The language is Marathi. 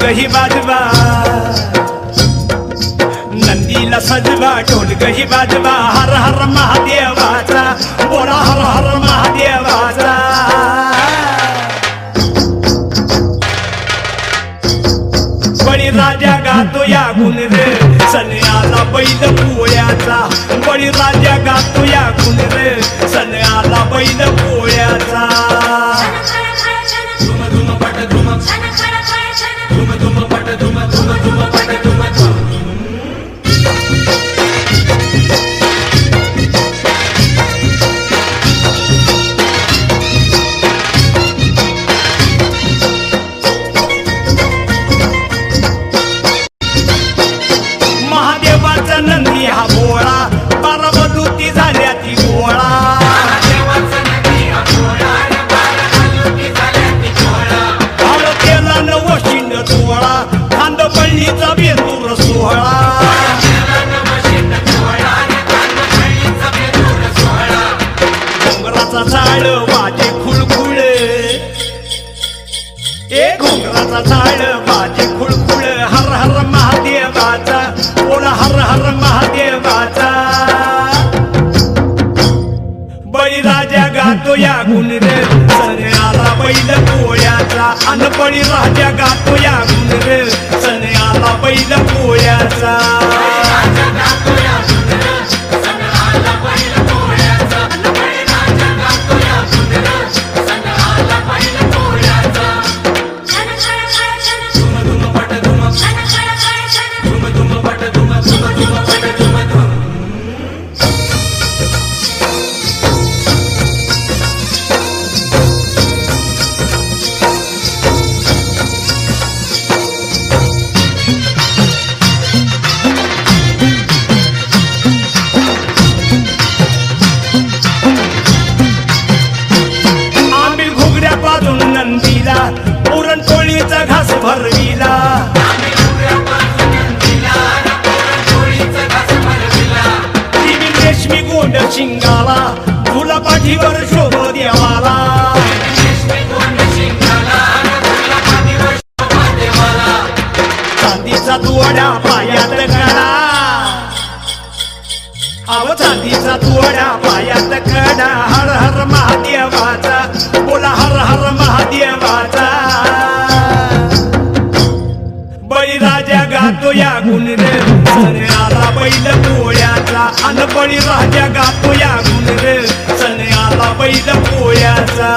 ही वाजवा, नंदीला सजवा ढोलक ही वाजवा, हर हर महादेवाचा बोला हर हर महादेवाचा। बळीराजा गातो या गुण रे, सण आला बैल पोळ्याचा, बळीराजा गातो या गुण रे, सण आला बैल पोळ्याचा। धुम धुम पट धुम, धुम धुम पट धुम, धुम धुम पट धुम। महादेवाचा नंदी हा भोळा, बाराबलुती झाल्या ती गोळा। भाळ केला नव शिंड सोहळा, खांदपल्लीचा बेंदूर सोहळा। घोंगराचा झाड वाजे खुळखुळ, ए घोंगराचा झाड वाजे खुळखुळ, हर हर महादेवाचा बोला हर हर महादेवाचा। बळीराजा गातो या गुण रे, सण आला बैल पोळ्याचा, अन बळीराजा गातो या गुण रे, सण आला बैल पोळ्याचा। पुरणपोळीचा घास भरविला, दिवी रेशमी गोंड शिंगाला, तुला पाठीवर शोभ देवाला। चांदीचा तुवड्या पायात कडा, अव चांदीचा तुवड्या पायात कडा, हर हर महादेवाचा बोला हर हर महादेवाचा। बळीराजा गातो या गुण रे, सण आला बैल पोळ्याचा, अन बळीराजा गातो या गुण रे, सण आला बैल पोळ्याचा।